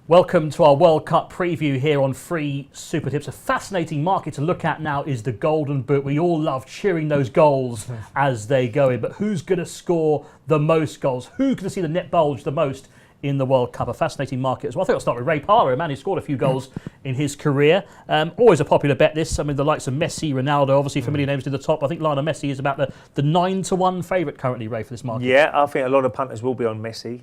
Welcome to our World Cup preview here on Free Super Tips. A fascinating market to look at now is the Golden Boot. We all love cheering those goals as they go in, but who's going to score the most goals? Who's going to see the net bulge the most in the World Cup? A fascinating market as well. I think I'll start with Ray Parlour, a man who scored a few goals in his career. Always a popular bet, this. I mean, the likes of Messi, Ronaldo, obviously familiar names to the top. I think Lionel Messi is about the 9-1 favourite currently, Ray, for this market. Yeah, I think a lot of punters will be on Messi.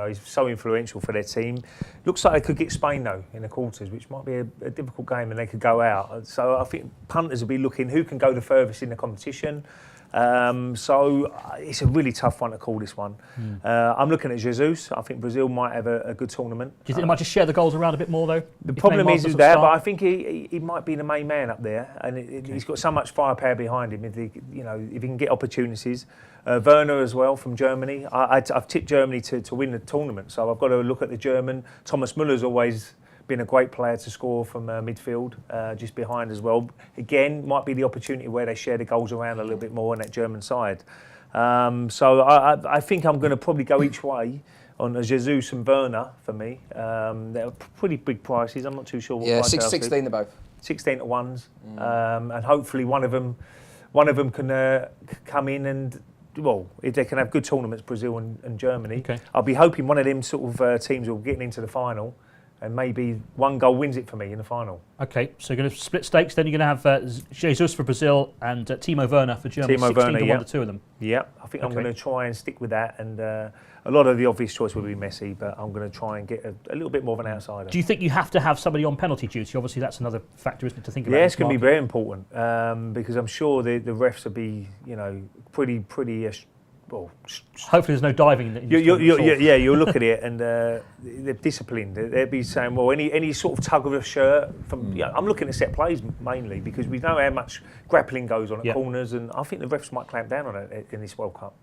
He's so influential for their team. Looks like they could get Spain, though, in the quarters, which might be a difficult game and they could go out. So I think punters will be looking who can go the furthest in the competition. So it's a really tough one to call, this one. I'm looking at Jesus. I think Brazil might have a good tournament. Do you think they might just share the goals around a bit more, though? The problem is that, but I think he might be the main man up there, and he's got so much firepower behind him. If he can get opportunities. Werner as well from Germany. I've tipped Germany to win the tournament, so I've got to look at the German. Thomas Muller's always been a great player to score from midfield, just behind as well. Again, might be the opportunity where they share the goals around a little bit more on that German side. So I think I'm going to probably go each way on Jesus and Werner for me. They're pretty big prices. I'm not too sure what price 16 they're both. 16 to 1s, and hopefully one of them can come in and. Well, if they can have good tournaments, Brazil and Germany. Okay. I'll be hoping one of them sort of teams will get into the final, and maybe one goal wins it for me in the final. Okay, so you're going to split stakes. Then you're going to have Jesus for Brazil and Timo Werner for Germany. 16 to 1, the two of them. Yeah, I think I'm going to try and stick with that. And a lot of the obvious choice will be Messi, but I'm going to try and get a little bit more of an outsider. Do you think you have to have somebody on penalty duty? Obviously, that's another factor, isn't it, to think about? Yeah, it's going to be very important because I'm sure the refs will be, pretty. Well, hopefully there's no diving. You'll look at it and they're disciplined. They'll be saying, well, any sort of tug of a shirt. I'm looking at set plays mainly because we know how much grappling goes on at corners, and I think the refs might clamp down on it in this World Cup.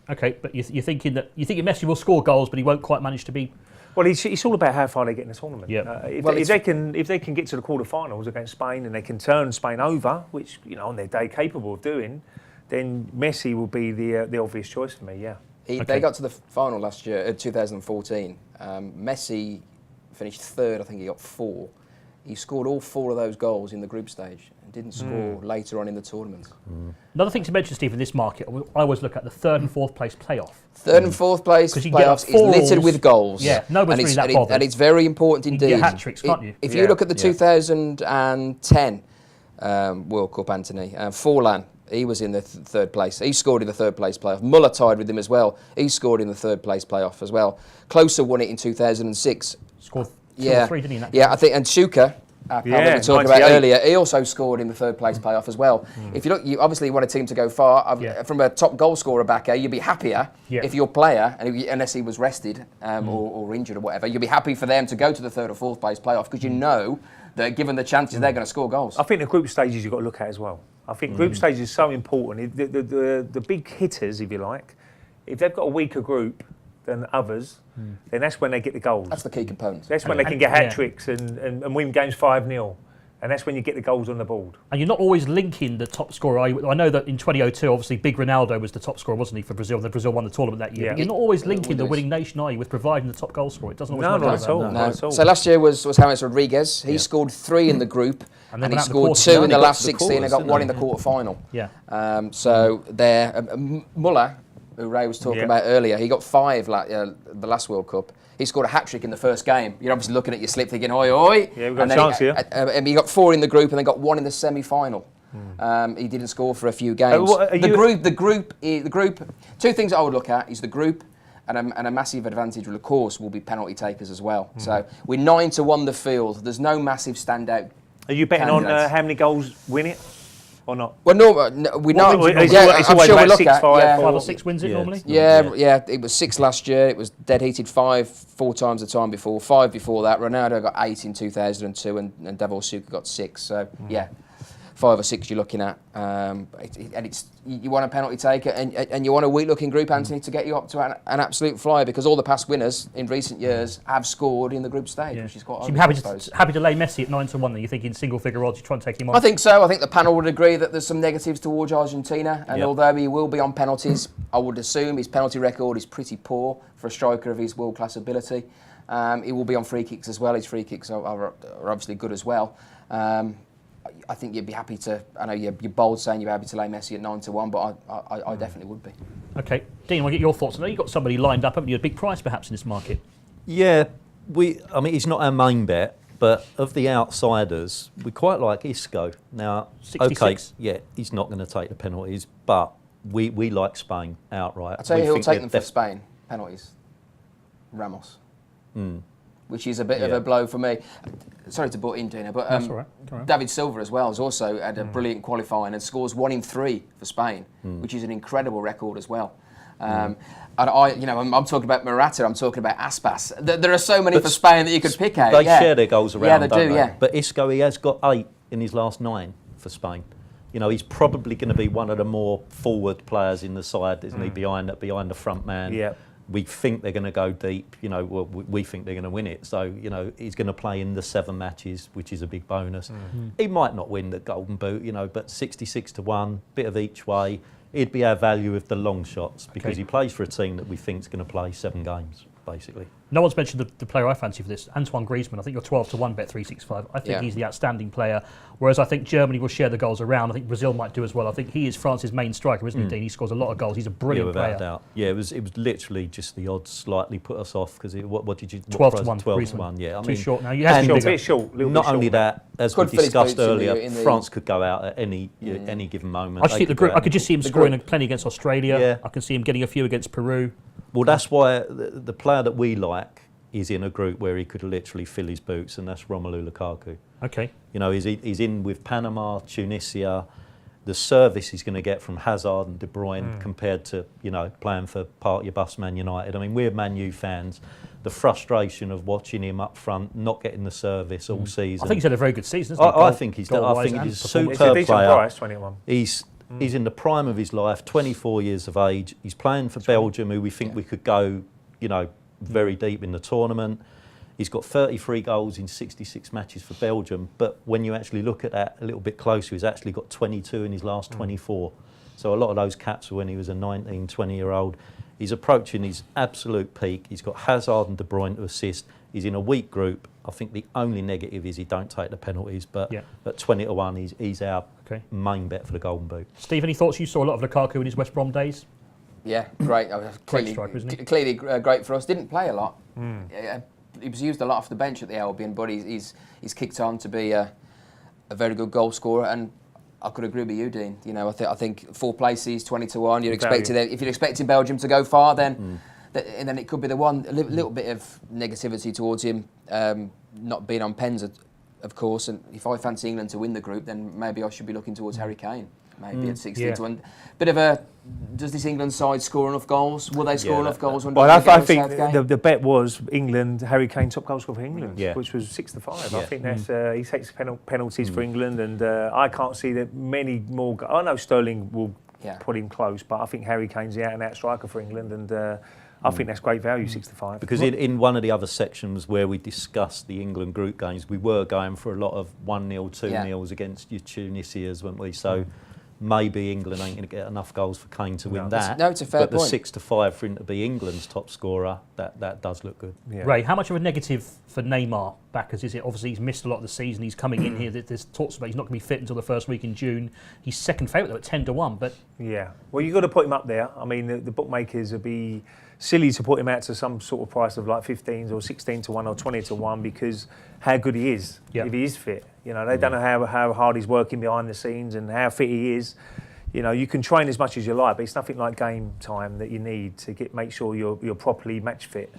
Okay, but you're thinking Messi will score goals, but he won't quite manage to be. Well, it's all about how far they get in the tournament. Yeah. If they can get to the quarterfinals against Spain and they can turn Spain over, which on their day capable of doing, then Messi will be the obvious choice for me, yeah. They got to the final last year, 2014. Messi finished third, I think he got 4. He scored all 4 of those goals in the group stage and didn't score later on in the tournament. Another thing to mention, Steve, in this market, I always look at the 3rd and 4th place playoff. 3rd and 4th place playoffs is littered with goals. Yeah, nobody's really that bothered. And it's very important indeed. You get hat-tricks, can't you? If you look at the 2010 World Cup, Anthony, Forlan, he was in the 3rd place. He scored in the 3rd place playoff. Muller tied with him as well. He scored in the 3rd place playoff as well. Closer won it in 2006. Scored 2 or 3, didn't he? I think, and Schuka, we were talking about earlier, he also scored in the 3rd place playoff as well. If you look, you obviously want a team to go far. From a top goal scorer backer, you'd be happier if your player, unless he was rested or injured or whatever, you'd be happy for them to go to the 3rd or 4th place playoff because you know that given the chances, they're going to score goals. I think the group stages you've got to look at as well. I think group stages is so important. The big hitters, if you like, if they've got a weaker group than others, then that's when they get the goals. That's the key component. That's when they can get hat-tricks and win games 5-0. And that's when you get the goals on the board. And you're not always linking the top scorer. I know that in 2002, obviously, big Ronaldo was the top scorer, wasn't he, for Brazil? Brazil won the tournament that year. But you're not always linking the winning nation, are you, with providing the top goal scorer? It doesn't always work not at all. Not at all. So last year was James Rodriguez. He scored 3 in the group, and he scored 2 in the last 16 and got 1 in the quarter-final. So there, Muller, who Ray was talking about earlier, he got 5 the last World Cup. He scored a hat-trick in the first game. You're obviously looking at your slip thinking, oi, oi. Yeah, we've got a chance here. And he got 4 in the group and then got 1 in the semi-final. He didn't score for a few games. The group. 2 things I would look at is the group, and a massive advantage, of course, will be penalty takers as well. So we're 9-1 the field. There's no massive standout. Are you betting on how many goals win it? Or not? Well, no, we know. I'm sure we'll look at 5 or 6 wins it normally. Yeah. It was 6 last year. It was dead heated 4 times the time before. 5 before that. Ronaldo got 8 in 2002, and Davor Suker got 6. So 5 or 6 you're looking at, and you want a penalty taker, and you want a weak-looking group, Anthony, to get you up to an absolute flyer, because all the past winners in recent years have scored in the group stage, which is quite. So you're happy to lay Messi at 9-1. Then you're thinking single-figure odds. You try and take him on. I think so. I think the panel would agree that there's some negatives towards Argentina, and although he will be on penalties, I would assume his penalty record is pretty poor for a striker of his world-class ability. He will be on free kicks as well. His free kicks are obviously good as well. I think you'd be happy to. I know you're bold saying you're happy to lay Messi at 9-1, but I definitely would be. Okay, Dean, I'll get your thoughts. I know you've got somebody lined up, haven't you? A big price perhaps in this market. Yeah, I mean, he's not our main bet, but of the outsiders, we quite like Isco. Now, 66. okay, yeah, he's not going to take the penalties, but we like Spain outright. I'll tell you who'll think take them for Spain, penalties. Ramos. Which is a bit of a blow for me. Sorry to butt in, Dina, but That's all right. David Silva as well has also had a brilliant qualifying and scores 1 in 3 for Spain, which is an incredible record as well. And I'm talking about Morata, I'm talking about Aspas. There are so many for Spain that you could pick out. They share their goals around, yeah, they don't do, they? yeah. But Isco, he has got 8 in his last 9 for Spain. You know, he's probably going to be one of the more forward players in the side, isn't he, behind the front man. Yeah. We think they're going to go deep, you know, well, we think they're going to win it. So, you know, he's going to play in the 7 matches, which is a big bonus. He might not win the Golden Boot, you know, but 66-1, bit of each way. He'd be our value with the long shots because he plays for a team that we think is going to play 7 games, basically. No one's mentioned the player I fancy for this, Antoine Griezmann. I think you're 12-1 bet 365. I think he's the outstanding player. Whereas I think Germany will share the goals around. I think Brazil might do as well. I think he is France's main striker, isn't he, Dean? He scores a lot of goals. He's a brilliant player. Without doubt. Yeah, it was literally just the odds slightly put us off because what did you 12-1. 12-1. Yeah, I mean, Too short now. You have a bit short. Not only that, as we Could fill his discussed boots earlier, France could go out at any given moment. I just think the group. I could just see him scoring plenty against Australia. Yeah. I can see him getting a few against Peru. Well, that's why the player that we like is in a group where he could literally fill his boots, and that's Romelu Lukaku. Okay. You know, he's in with Panama, Tunisia. The service he's going to get from Hazard and De Bruyne compared to, you know, playing for Park Your Bus Man United. I mean, we're Man U fans. The frustration of watching him up front, not getting the service all season. I think he's had a very good season, hasn't he? I think he's a superb player. Price, 21. He's in the prime of his life, 24 years of age. He's playing for Belgium, who we think we could go, you know, very deep in the tournament. He's got 33 goals in 66 matches for Belgium, but when you actually look at that a little bit closer, he's actually got 22 in his last 24. So a lot of those caps were when he was a 19, 20-year-old. He's approaching his absolute peak. He's got Hazard and De Bruyne to assist. He's in a weak group. I think the only negative is he don't take the penalties, but at 20-1, he's our main bet for the Golden Boot. Steve, any thoughts? You saw a lot of Lukaku in his West Brom days. Yeah, great. Clearly, striker, isn't he? Clearly great for us. Didn't play a lot. He was used a lot off the bench at the Albion, but he's kicked on to be a very good goal scorer. And I could agree with you, Dean. You know, I think 4 places, 20-1. If you're expecting Belgium to go far, then and then it could be the one a little bit of negativity towards him not being on pens, of course. And if I fancy England to win the group, then maybe I should be looking towards Harry Kane. Maybe at 16-1. Bit of a. Does this England side score enough goals? Will they score enough goals? Well, I think the bet was England, Harry Kane top goal scorer for England, which was 6-5. I think that's he takes penalties for England, and I can't see that many more. I know Sterling will put him close, but I think Harry Kane's the out-and-out striker for England, and I think that's great value, 6-5. Because in one of the other sections where we discussed the England group games, we were going for a lot of 1-0, 2-0s against your Tunisias, weren't we? So. Maybe England ain't going to get enough goals for Kane to win that. It's a fair point. But the 6-5 for him to be England's top scorer, that does look good. Yeah. Ray, how much of a negative for Neymar backers is it? Obviously, he's missed a lot of the season. He's coming in here. There's talks about he's not going to be fit until the first week in June. He's second favourite though at 10-1. But well, you've got to put him up there. I mean, the bookmakers would be silly to put him out to some sort of price of like 15 or 16-1 or 20-1 because how good he is if he is fit. You know, they don't know how hard he's working behind the scenes and how fit he is. You know, you can train as much as you like, but it's nothing like game time that you need to make sure you're properly match fit.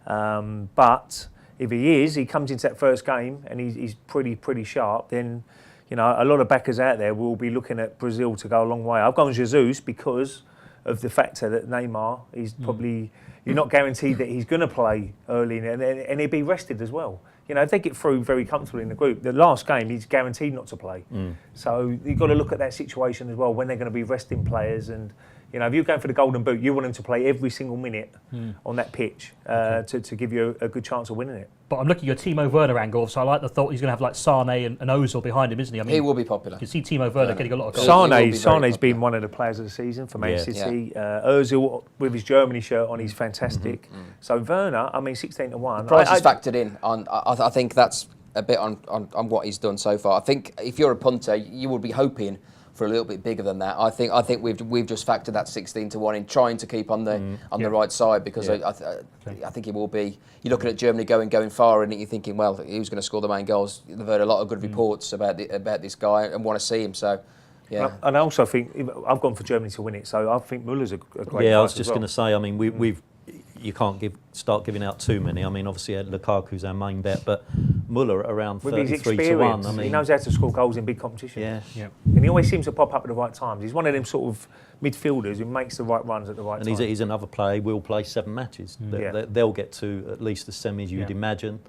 But if he comes into that first game and he's pretty sharp, then you know a lot of backers out there will be looking at Brazil to go a long way. I've gone Jesus because of the factor that Neymar is probably you're not guaranteed that he's going to play early and he'll be rested as well. You know, if they get through very comfortably in the group, the last game he's guaranteed not to play. So you've got to look at that situation as well when they're going to be resting players and You know, if you're going for the Golden Boot, you want him to play every single minute on that pitch to give you a good chance of winning it. But I'm looking at Timo Werner angle, so I like the thought he's going to have like Sane and Ozil behind him, isn't he? I mean, he will be popular. You can see Timo Werner getting a lot of goals. Sane's been one of the players of the season for Man City. Ozil with his Germany shirt on, he's fantastic. So Werner, I mean, 16 to 1. Price is factored in. I think that's a bit on what he's done so far. I think if you're a punter, you would be hoping for a little bit bigger than that. I think we've just factored that 16 to 1 in, trying to keep on the right side, because I think it will be. You're looking at Germany going far, and you're thinking, well, who's going to score the main goals? They've heard a lot of good reports about this guy and want to see him. So. Yeah. And I also think I've gone for Germany to win it, so I think Muller's a great. Yeah, I was just going to say. I mean, you can't start giving out too many. I mean, obviously Lukaku's our main bet, but Muller around 33 to 1. I mean, he knows how to score goals in big competitions. Yeah. And he always seems to pop up at the right times. He's one of them sort of midfielders who makes the right runs at the right time. And he's another player. He will play 7 matches. They'll get to at least the semis, you'd imagine.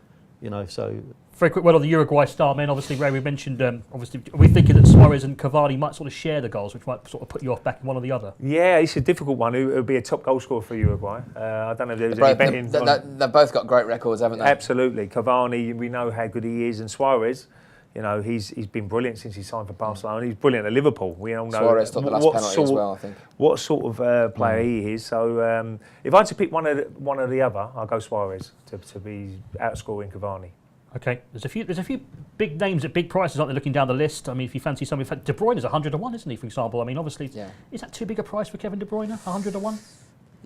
You know, so. Very quick word on the Uruguay star men. Obviously, Ray, we mentioned, obviously, are we thinking that Suarez and Cavani might sort of share the goals, which might sort of put you off back in one or the other? Yeah, it's a difficult one. Who would be a top goal scorer for Uruguay? I don't know if there's any betting. They've both got great records, haven't they? Absolutely. Cavani, we know how good he is, and Suarez, you know, he's been brilliant since he signed for Barcelona. He's brilliant at Liverpool. We all know Suarez took the last penalty as well, I think. What sort of player he is. So if I had to pick one or the other, I'll go Suarez to be outscoring Cavani. Okay, there's a few big names at big prices, aren't they? Looking down the list, I mean, if you fancy somebody, De Bruyne is 100 to 1, isn't he? For example, I mean, obviously, is that too big a price for Kevin De Bruyne? 100 to 1.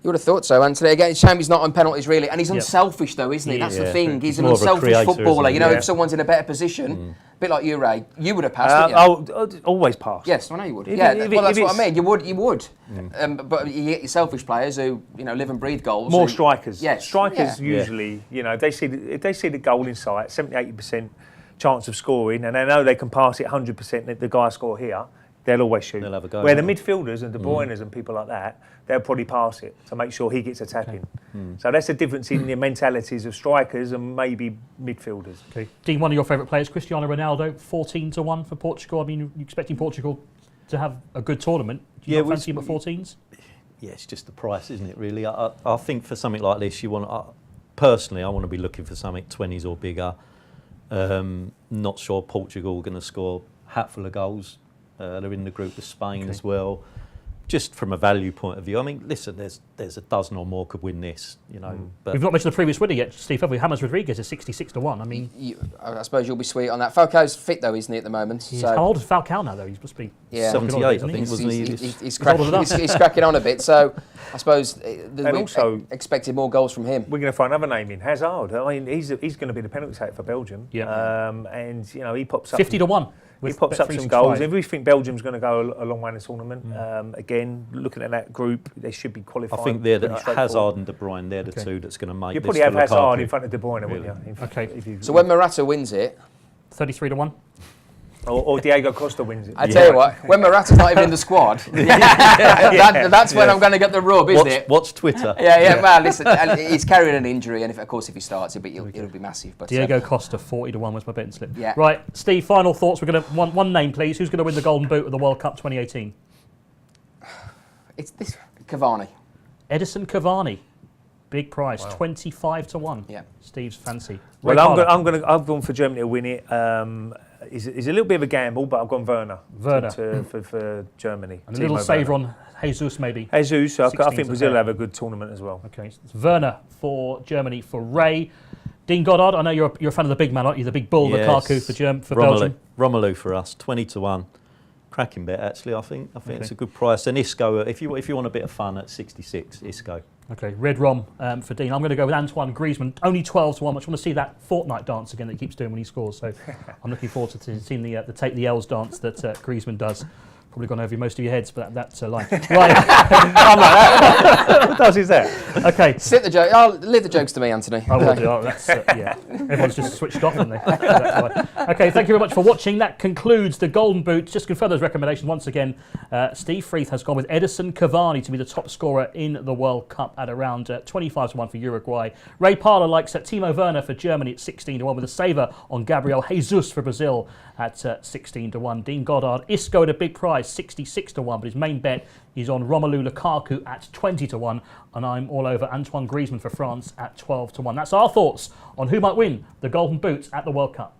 You would have thought so, Anthony. Again, it's a shame he's not on penalties, really. And he's unselfish, though, isn't he? That's the thing. He's an unselfish footballer. You know, if someone's in a better position, a bit like you, Ray, you would have passed, wouldn't you? I'll always pass. Yes, I know you would. That's what I mean. You would. But you get your selfish players who, you know, live and breathe goals. More strikers. Yes. Strikers usually, you know, if they see the goal in sight, 70-80% chance of scoring, and they know they can pass it 100%, the guy score here, they'll always shoot. They'll have a go. Where the midfielders and De Bruyne's and people like that, they'll probably pass it to make sure he gets a tap in. So that's the difference in the mentalities of strikers and maybe midfielders. Okay, Dean, one of your favourite players, Cristiano Ronaldo, 14 to 1 for Portugal. I mean, you're expecting Portugal to have a good tournament. Do you not fancy him at 14s? Yeah, it's just the price, isn't it? Really, I think for something like this, you want. Personally, I want to be looking for something 20s or bigger. Not sure Portugal are going to score a hatful of goals. They're in the group with Spain as well. Just from a value point of view, I mean, listen, there's a dozen or more could win this, you know. But we've not mentioned the previous winner yet, Steve, have we? James Rodriguez is 66 to 1. I mean, I suppose you'll be sweet on that. Falcao's fit though, isn't he, at the moment? So. How old is Falcao now, though? He must be 78, I think, wasn't he? He's cracking on a bit. So I suppose we expected more goals from him. We're going to find another name in Hazard. I mean, he's going to be the penalty taker for Belgium. Yeah. And you know, he pops up 50 to 1. He pops up some goals. If we think Belgium's going to go a long way in the tournament, again, looking at that group, they should be qualified. I think they're Hazard and De Bruyne. They're the two that's going to make. You this probably have Hazard Lukaku. in front of De Bruyne, wouldn't you? Okay. So when Morata wins it, 33 to 1. Or Diego Costa wins it. I tell you what, when Morata's not even in the squad, that's when I'm going to get the rub, isn't it? Watch Twitter. Well, listen, he's carrying an injury, and if he starts, it'll be massive. But Diego Costa, 40 to 1 was my betting slip. Yeah. Right, Steve, final thoughts. We're going to one name, please. Who's going to win the Golden Boot of the World Cup 2018? It's this Cavani. Edison Cavani. Big price, 25 to 1. Yeah. Steve's fancy. Well, I've gone for Germany to win it. It's a little bit of a gamble, but I've gone Werner. For Germany. And a little saver on Jesus, maybe. Jesus, I think Brazil will have a good tournament as well. Okay, so it's Werner for Germany for Ray. Dean Goddard, I know you're a fan of the big man, aren't you? The big bull, Lukaku for Belgium. Romelu for us, 20 to 1. Cracking bet, actually, I think it's a good price. And Isco, if you want a bit of fun at 66, Isco. Okay, Red Rom for Dean. I'm going to go with Antoine Griezmann, only 12 to 1. I just want to see that Fortnite dance again that he keeps doing when he scores. So I'm looking forward to seeing the take the L's dance that Griezmann does. Probably gone over most of your heads, but that's a lie. Right. I'm like that. What does is that? Okay. Sit the joke. I'll leave the jokes to me, Anthony. I will do. Oh, that's, everyone's just switched off, haven't they? Okay, thank you very much for watching. That concludes the Golden Boot. Just confirm those recommendations once again. Steve Freeth has gone with Edison Cavani to be the top scorer in the World Cup at around 25 to 1 for Uruguay. Ray Parlour likes Timo Werner for Germany at 16 to 1 with a saver on Gabriel Jesus for Brazil at 16 to 1. Dean Goddard, Isco at a big price price, 66 to 1, but his main bet is on Romelu Lukaku at 20 to 1, and I'm all over Antoine Griezmann for France at 12 to 1. That's our thoughts on who might win the Golden Boot at the World Cup.